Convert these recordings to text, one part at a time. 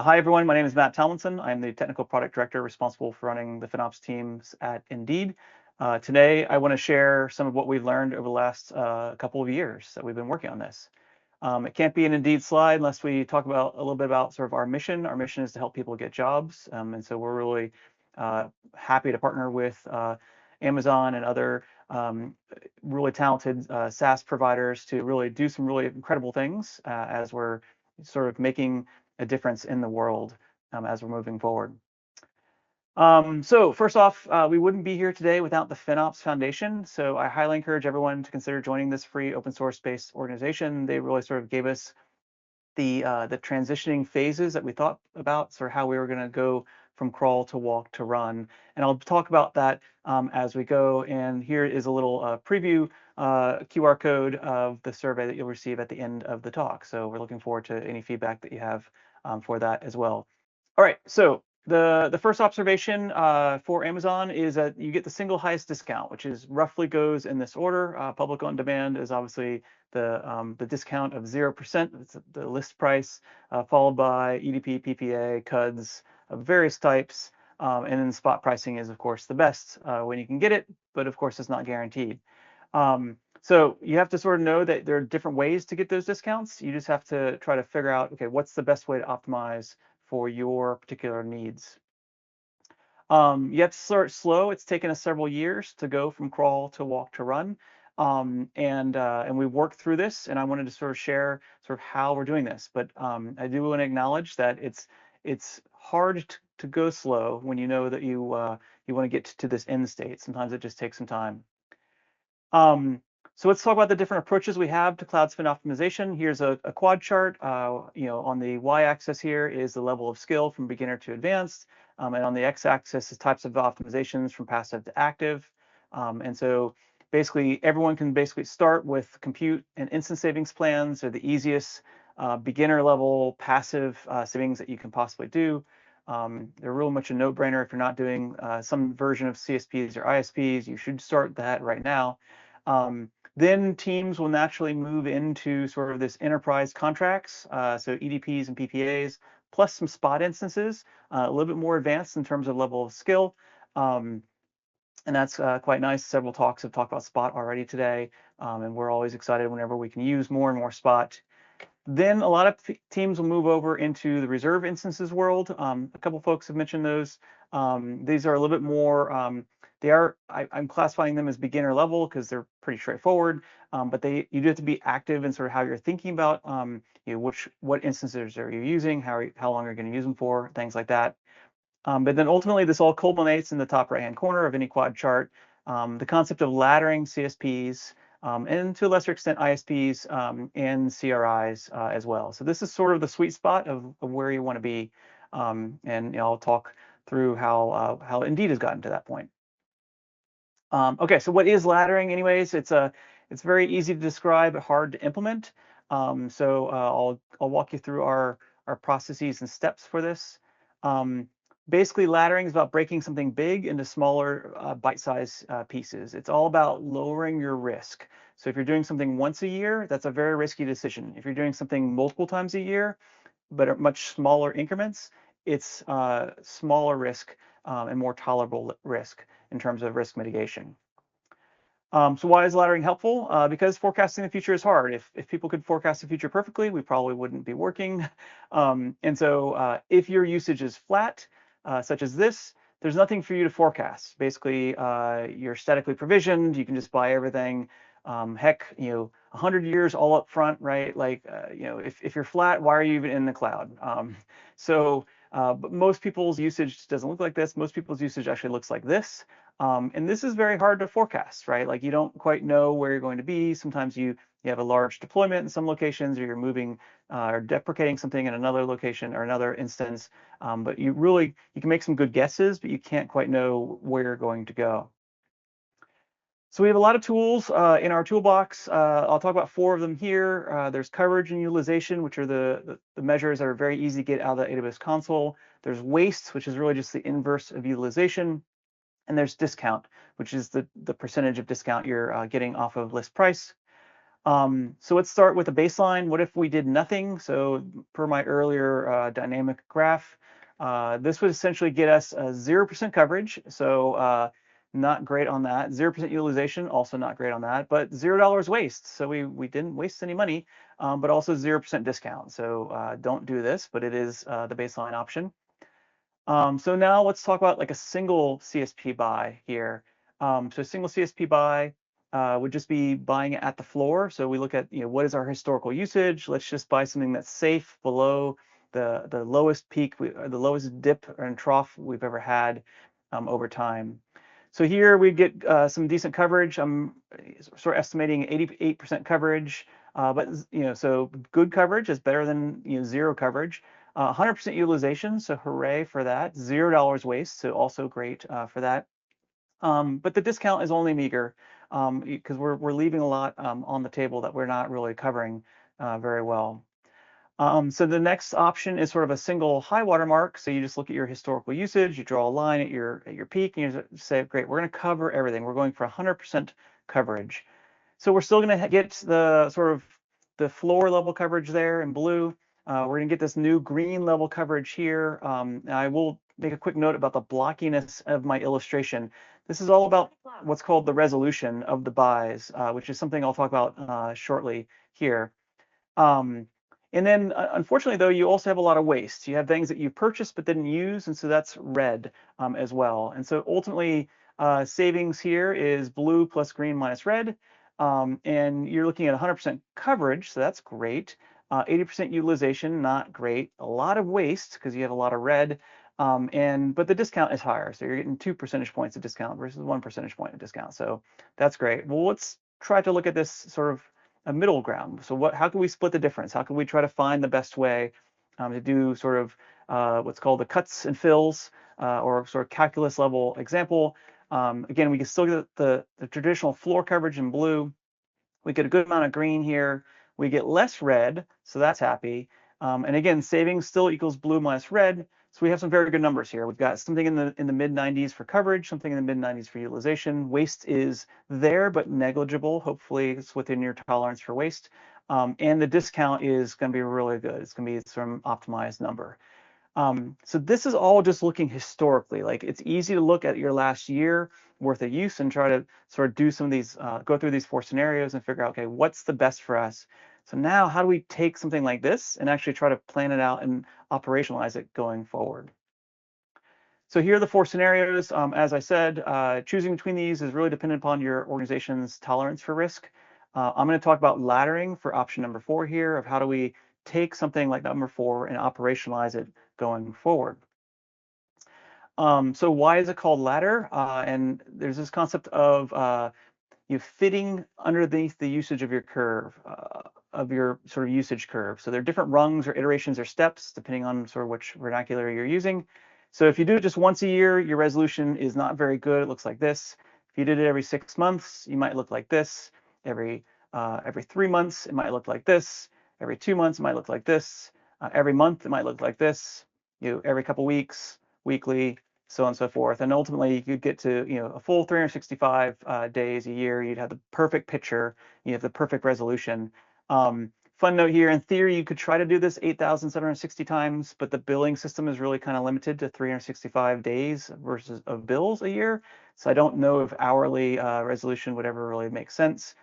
Hi, everyone. My name is Matt Tomlinson. I'm the Technical Product Director responsible for running the FinOps teams at Indeed. Today, I want to share some of what we've learned over the last couple of years that we've been working on this. It can't be an Indeed slide unless we talk about a little bit about sort of our mission. Our mission is to help people get jobs. And so we're really happy to partner with Amazon and other really talented SaaS providers to really do some really incredible things as we're sort of making a difference in the world as we're moving forward. So first off, we wouldn't be here today without the FinOps Foundation. So I highly encourage everyone to consider joining this free open source based organization. They really sort of gave us the transitioning phases that we thought about, sort of how we were going to go from crawl to walk to run. And I'll talk about that as we go. And here is a little preview QR code of the survey that you'll receive at the end of the talk. So we're looking forward to any feedback that you have for that as well. All right, so the first observation for Amazon is that you get the single highest discount, which is roughly goes in this order. Public on demand is obviously the discount of 0%. It's the list price, followed by EDP, PPA, CUDs of various types, and then spot pricing is of course the best when you can get it, but of course it's not guaranteed. So you have to sort of know that there are different ways to get those discounts. You just have to try to figure out, okay, what's the best way to optimize for your particular needs. You have to start slow. It's taken us several years to go from crawl to walk to run. And we worked through this, and I wanted to sort of share sort of how we're doing this. But I do want to acknowledge that it's hard to go slow when you know that you want to get to this end state. Sometimes it just takes some time. So let's talk about the different approaches we have to cloud spend optimization. Here's a quad chart. On the y-axis here is the level of skill from beginner to advanced, and on the x-axis is types of optimizations from passive to active. And so basically everyone can basically start with compute and instance savings plans. They're the easiest beginner level passive savings that you can possibly do. They're real much a no-brainer. If you're not doing some version of CSPs or ISPs, you should start that right now. Then teams will naturally move into sort of this enterprise contracts, so EDPs and PPAs, plus some spot instances, a little bit more advanced in terms of level of skill. And that's quite nice. Several talks have talked about spot already today, and we're always excited whenever we can use more and more spot. Then a lot of teams will move over into the reserve instances world. A couple folks have mentioned those. These are a little bit more, I'm classifying them as beginner level because they're pretty straightforward, but you do have to be active in sort of how you're thinking about what instances are you using, how long are you going to use them for, things like that. But then ultimately this all culminates in the top right-hand corner of any quad chart, the concept of laddering CSPs, and to a lesser extent ISPs and CRIs as well. So this is sort of the sweet spot of where you want to be, and I'll talk through how Indeed has gotten to that point. Okay, so what is laddering anyways? It's very easy to describe, hard to implement. So I'll walk you through our processes and steps for this. Basically, laddering is about breaking something big into smaller bite-sized pieces. It's all about lowering your risk. So if you're doing something once a year, that's a very risky decision. If you're doing something multiple times a year, but at much smaller increments, it's smaller risk and more tolerable risk in terms of risk mitigation. So why is laddering helpful? Because forecasting the future is hard. If people could forecast the future perfectly, we probably wouldn't be working. And so if your usage is flat, such as this, there's nothing for you to forecast. Basically, you're statically provisioned. You can just buy everything. Heck, 100 years all up front, right? Like, if you're flat, why are you even in the cloud? But most people's usage doesn't look like this. Most people's usage actually looks like this. And this is very hard to forecast, right? Like you don't quite know where you're going to be. Sometimes you have a large deployment in some locations, or you're moving or deprecating something in another location or another instance. But you can make some good guesses, but you can't quite know where you're going to go. So we have a lot of tools in our toolbox. I'll talk about 4 of them here. There's coverage and utilization, which are the measures that are very easy to get out of the AWS console. There's waste, which is really just the inverse of utilization. And there's discount, which is the percentage of discount you're getting off of list price. So let's start with a baseline. What if we did nothing? So per my earlier dynamic graph, this would essentially get us 0% coverage. So not great on that. 0% utilization, also not great on that, but $0 waste. So we didn't waste any money, but also 0% discount. So don't do this, but it is the baseline option. So now let's talk about like a single CSP buy here. So a single CSP buy would just be buying it at the floor. So we look at, what is our historical usage? Let's just buy something that's safe below the lowest peak, the lowest dip and trough we've ever had over time. So here we get some decent coverage. I'm sort of estimating 88% coverage, but so good coverage is better than zero coverage. 100% utilization, so hooray for that. $0 waste, so also great for that. But the discount is only meager because we're leaving a lot on the table that we're not really covering very well. So the next option is sort of a single high water mark. So you just look at your historical usage, you draw a line at your peak, and you say, great, we're going to cover everything. We're going for 100% coverage. So we're still going to get the sort of the floor level coverage there in blue. We're going to get this new green level coverage here. I will make a quick note about the blockiness of my illustration. This is all about what's called the resolution of the buys, which is something I'll talk about shortly here. And then, unfortunately, though, you also have a lot of waste. You have things that you purchased but didn't use, and so that's red as well. And so ultimately, savings here is blue plus green minus red. And you're looking at 100% coverage, so that's great. 80% utilization, not great. A lot of waste because you have a lot of red. But the discount is higher, so you're getting 2 percentage points of discount versus 1 percentage point of discount. So that's great. Well, let's try to look at this sort of a middle ground. So how can we split the difference? How can we try to find the best way to do sort of what's called the cuts and fills or sort of calculus level example? Again, we can still get the traditional floor coverage in blue. We get a good amount of green here. We get less red, so that's happy. And again, savings still equals blue minus red. So we have some very good numbers here. We've got something in the mid 90s for coverage, something in the mid 90s for utilization. Waste is there, but negligible. Hopefully it's within your tolerance for waste. And the discount is going to be really good. It's going to be some optimized number. So this is all just looking historically. Like it's easy to look at your last year worth of use and try to sort of do some of these, go through these 4 scenarios and figure out, okay, what's the best for us? So now how do we take something like this and actually try to plan it out and operationalize it going forward? So here are the 4 scenarios. As I said, choosing between these is really dependent upon your organization's tolerance for risk. I'm going to talk about laddering for option number 4 here of how do we take something like number 4 and operationalize it going forward. So why is it called ladder? And there's this concept of you fitting underneath the usage of your curve, of your sort of usage curve. So there are different rungs or iterations or steps depending on sort of which vernacular you're using. So if you do it just once a year, your resolution is not very good. It looks like this. If you did it every 6 months, you might look like this. Every 3 months, it might look like this. Every 2 months, it might look like this. Every month, it might look like this. Every couple weeks, weekly, so on and so forth. And ultimately, you could get to a full 365 days a year. You'd have the perfect picture. You have the perfect resolution. Fun note here, in theory, you could try to do this 8,760 times, but the billing system is really kind of limited to 365 days versus of bills a year. So I don't know if hourly resolution would ever really make sense.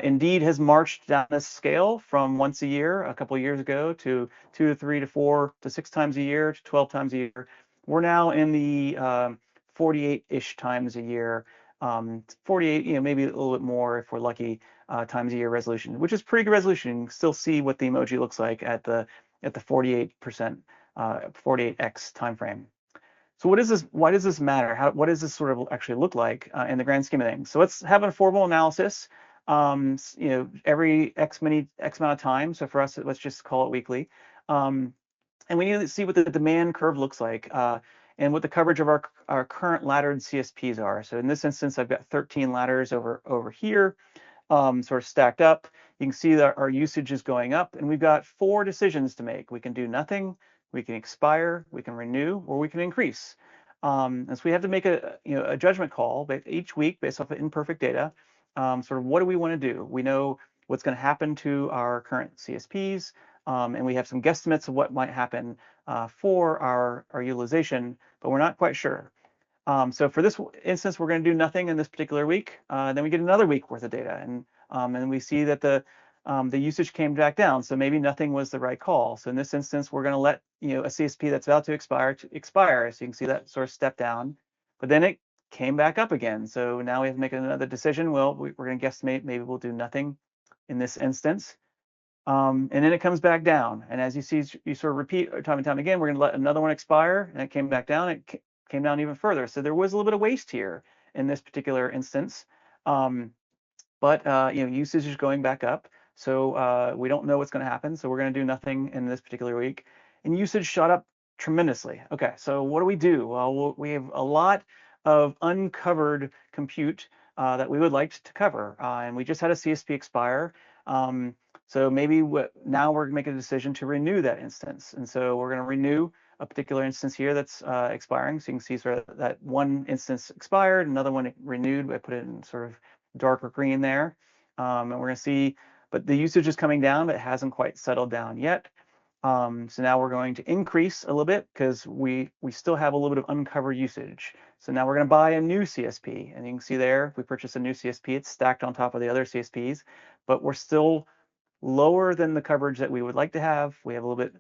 Indeed has marched down this scale from once a year a couple of years ago to 2 to 3 to 4 to 6 times a year to 12 times a year. We're now in the 48-ish times a year, 48, maybe a little bit more if we're lucky, times a year resolution, which is pretty good resolution. You can still see what the emoji looks like at the 48%, 48x time frame. So what is this? Why does this matter? What does this sort of actually look like in the grand scheme of things? So let's have a formal analysis. Every X amount of time. So for us, let's just call it weekly. And we need to see what the demand curve looks like and what the coverage of our current laddered CSPs are. So in this instance, I've got 13 ladders over here, sort of stacked up. You can see that our usage is going up, and we've got 4 decisions to make. We can do nothing, we can expire, we can renew, or we can increase. And so we have to make a judgment call each week based off of imperfect data. Sort of what do we want to do? We know what's going to happen to our current CSPs, and we have some guesstimates of what might happen for our utilization, but we're not quite sure. So for this instance, we're going to do nothing in this particular week. Then we get another week worth of data, and we see that the usage came back down. So maybe nothing was the right call. So in this instance, we're going to let a CSP that's about to expire. So you can see that sort of step down, but then it came back up again. So now we have to make another decision. Well, we're going to guesstimate maybe we'll do nothing in this instance. And then it comes back down. And as you see, you sort of repeat time and time again, we're going to let another one expire, and it came back down. It came down even further. So there was a little bit of waste here in this particular instance. But usage is going back up. So we don't know what's going to happen. So we're going to do nothing in this particular week. And usage shot up tremendously. Okay, so what do? Well, we have a lot of uncovered compute that we would like to cover. And we just had a CSP expire. So maybe now we're making a decision to renew that instance. And so we're going to renew a particular instance here that's expiring. So you can see sort of that one instance expired, another one renewed. I put it in sort of darker green there. And we're going to see, but the usage is coming down, but it hasn't quite settled down yet. So now we're going to increase a little bit because we still have a little bit of uncovered usage. So now we're going to buy a new CSP. And you can see there, if we purchase a new CSP, it's stacked on top of the other CSPs, but we're still lower than the coverage that we would like to have. We have a little bit,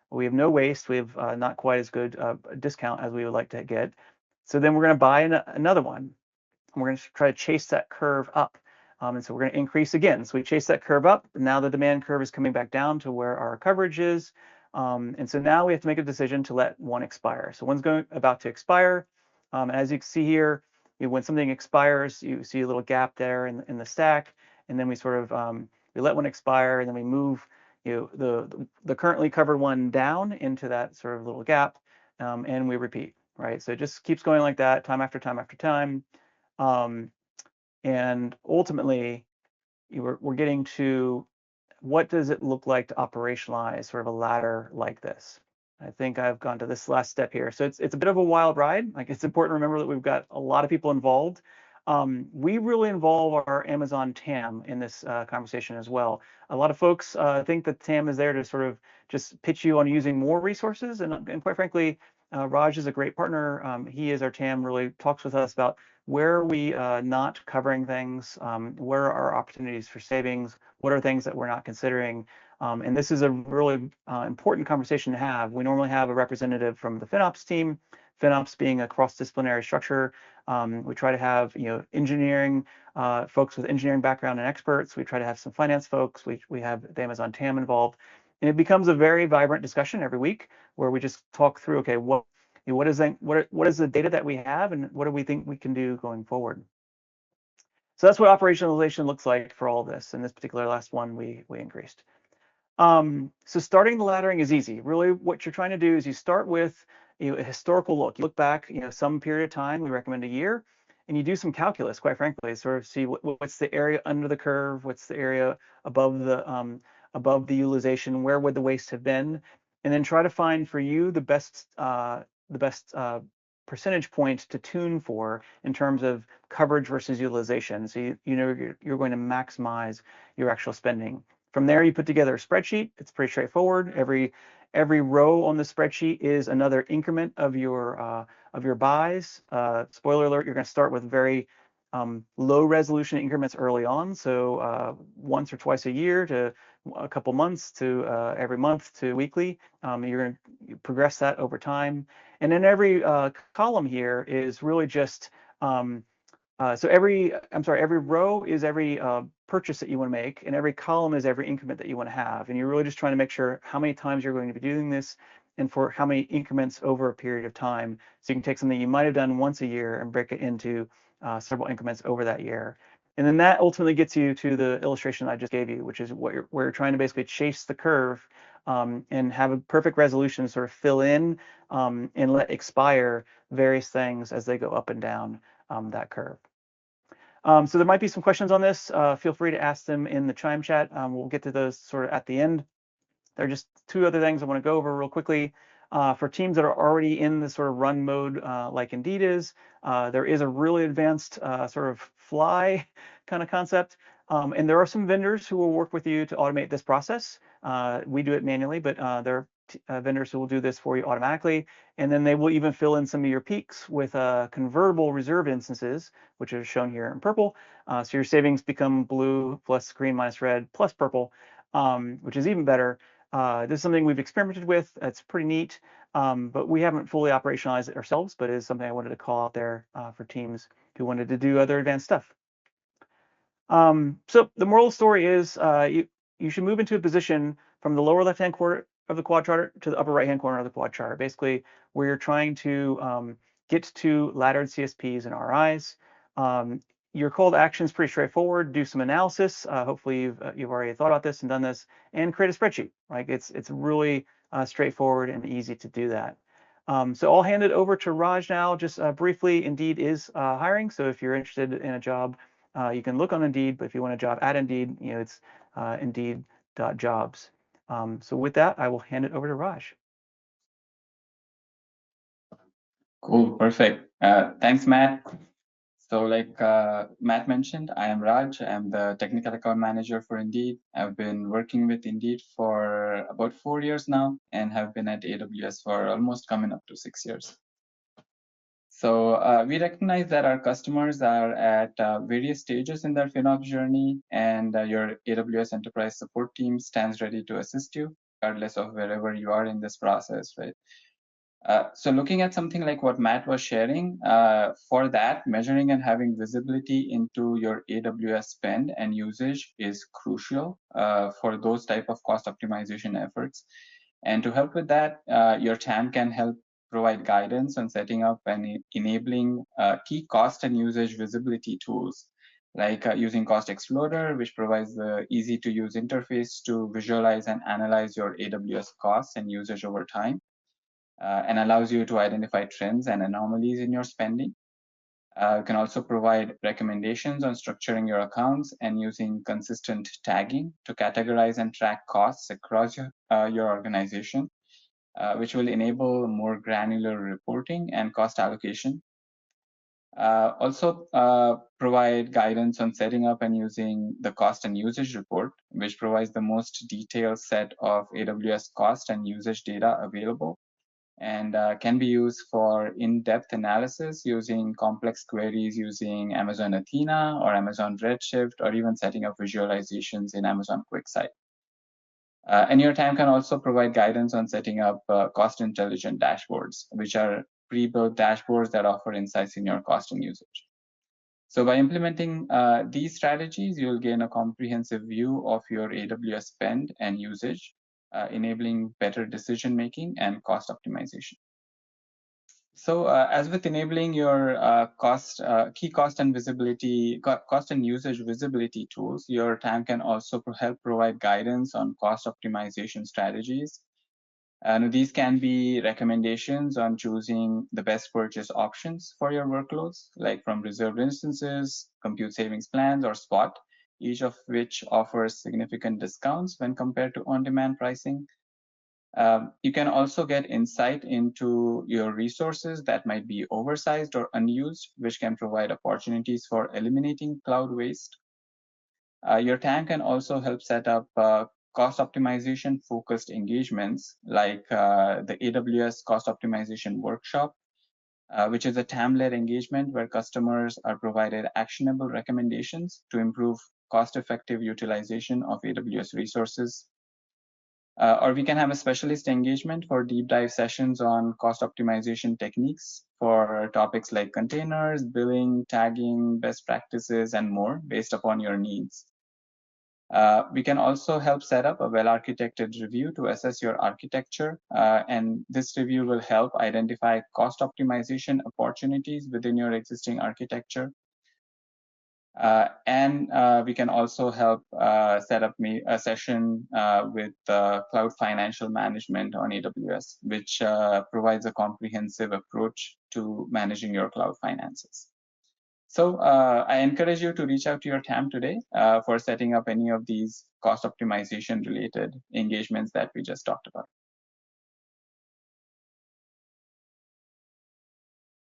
we have no waste. We have not quite as good discount as we would like to get. So then we're going to buy another one. And we're going to try to chase that curve up. And so we're going to increase again. So we chase that curve up. And now the demand curve is coming back down to where our coverage is. And so now we have to make a decision to let one expire. So one's about to expire. As you can see here, when something expires, you see a little gap there in the stack. And then we sort of we let one expire, and then we move the currently covered one down into that sort of little gap, and we repeat, right? So it just keeps going like that, time after time after time, and ultimately we're getting to what does it look like to operationalize sort of a ladder like this. I think I've gone to this last step here. So it's a bit of a wild ride. Like, it's important to remember that we've got a lot of people involved. We really involve our Amazon TAM in this conversation as well. A lot of folks think that TAM is there to sort of just pitch you on using more resources. And quite frankly, Raj is a great partner. He is our TAM, really talks with us about where are we not covering things, where are our opportunities for savings, what are things that we're not considering. And this is a really important conversation to have. We normally have a representative from the FinOps team, FinOps being a cross-disciplinary structure. We try to have engineering folks with engineering background and experts. We try to have some finance folks. We have the Amazon TAM involved. And it becomes a very vibrant discussion every week where we just talk through, okay, what is the data that we have, and what do we think we can do going forward? So that's what operationalization looks like for all this. In this particular last one, we increased. So starting the laddering is easy. Really, what you're trying to do is you start with a historical look. You look back, some period of time. We recommend a year, and you do some calculus. Quite frankly, sort of see what's the area under the curve, what's the area above the utilization, where would the waste have been, and then try to find for you the best percentage point to tune for in terms of coverage versus utilization. So you're going to maximize your actual spending. From there, you put together a spreadsheet. It's pretty straightforward. Every row on the spreadsheet is another increment of your buys. Spoiler alert: you're going to start with very low resolution increments early on. So once or twice a year to a couple months to every month to weekly. You're going to progress that over time. And then every column here is really just so every row is every purchase that you want to make, and every column is every increment that you want to have. And you're really just trying to make sure how many times you're going to be doing this and for how many increments over a period of time. So you can take something you might have done once a year and break it into several increments over that year. And then that ultimately gets you to the illustration I just gave you, which is where you're trying to basically chase the curve and have a perfect resolution, sort of fill in and let expire various things as they go up and down that curve. So there might be some questions on this. Feel free to ask them in the Chime chat. We'll get to those sort of at the end. There are just two other things I want to go over real quickly. For teams that are already in the sort of run mode like Indeed is, there is a really advanced sort of fly kind of concept. And there are some vendors who will work with you to automate this process. We do it manually, but there are vendors who will do this for you automatically. And then they will even fill in some of your peaks with convertible reserve instances, which are shown here in purple. So your savings become blue plus green minus red plus purple, which is even better. This is something we've experimented with. It's pretty neat, but we haven't fully operationalized it ourselves, but it is something I wanted to call out there for teams who wanted to do other advanced stuff. So the moral story is you should move into a position from the lower left-hand corner of the quad chart to the upper right-hand corner of the quad chart, basically where you're trying to get to laddered CSPs and RIs. Your call to action is pretty straightforward. Do some analysis. Hopefully you've already thought about this and done this, and create a spreadsheet. Right? It's really straightforward and easy to do that. So I'll hand it over to Raj now. Just briefly, Indeed is hiring. So if you're interested in a job, you can look on Indeed, but if you want a job at Indeed, it's Indeed.jobs. So with that, I will hand it over to Raj. Cool, perfect. Thanks, Matt. So like Matt mentioned, I am Raj. I'm the technical account manager for Indeed. I've been working with Indeed for about 4 years now and have been at AWS for almost coming up to 6 years. So we recognize that our customers are at various stages in their FinOps journey, and your AWS Enterprise Support team stands ready to assist you, regardless of wherever you are in this process, right? So looking at something like what Matt was sharing, for that, measuring and having visibility into your AWS spend and usage is crucial for those type of cost optimization efforts. And to help with that, your TAM can help provide guidance on setting up and enabling key cost and usage visibility tools, like using Cost Explorer, which provides the easy to use interface to visualize and analyze your AWS costs and usage over time. And allows you to identify trends and anomalies in your spending. You can also provide recommendations on structuring your accounts and using consistent tagging to categorize and track costs across your organization, which will enable more granular reporting and cost allocation. Also provide guidance on setting up and using the cost and usage report, which provides the most detailed set of AWS cost and usage data available, and can be used for in-depth analysis using complex queries using Amazon Athena or Amazon Redshift, or even setting up visualizations in Amazon QuickSight. And your TAM can also provide guidance on setting up cost intelligent dashboards, which are pre-built dashboards that offer insights in your cost and usage. So by implementing these strategies, you'll gain a comprehensive view of your AWS spend and usage, enabling better decision-making and cost optimization. So as with enabling your key cost and usage visibility tools, your TAM can also help provide guidance on cost optimization strategies. And these can be recommendations on choosing the best purchase options for your workloads, like from reserved instances, compute savings plans, or spot, each of which offers significant discounts when compared to on-demand pricing. You can also get insight into your resources that might be oversized or unused, which can provide opportunities for eliminating cloud waste. Your TAM can also help set up cost optimization focused engagements, like the AWS Cost Optimization Workshop, which is a TAM-led engagement where customers are provided actionable recommendations to improve cost-effective utilization of AWS resources. Or we can have a specialist engagement for deep dive sessions on cost optimization techniques for topics like containers, billing, tagging, best practices, and more based upon your needs. We can also help set up a well-architected review to assess your architecture, and this review will help identify cost optimization opportunities within your existing architecture. And we can also help set up a session with Cloud Financial Management on AWS, which provides a comprehensive approach to managing your cloud finances. So I encourage you to reach out to your TAM today for setting up any of these cost optimization related engagements that we just talked about.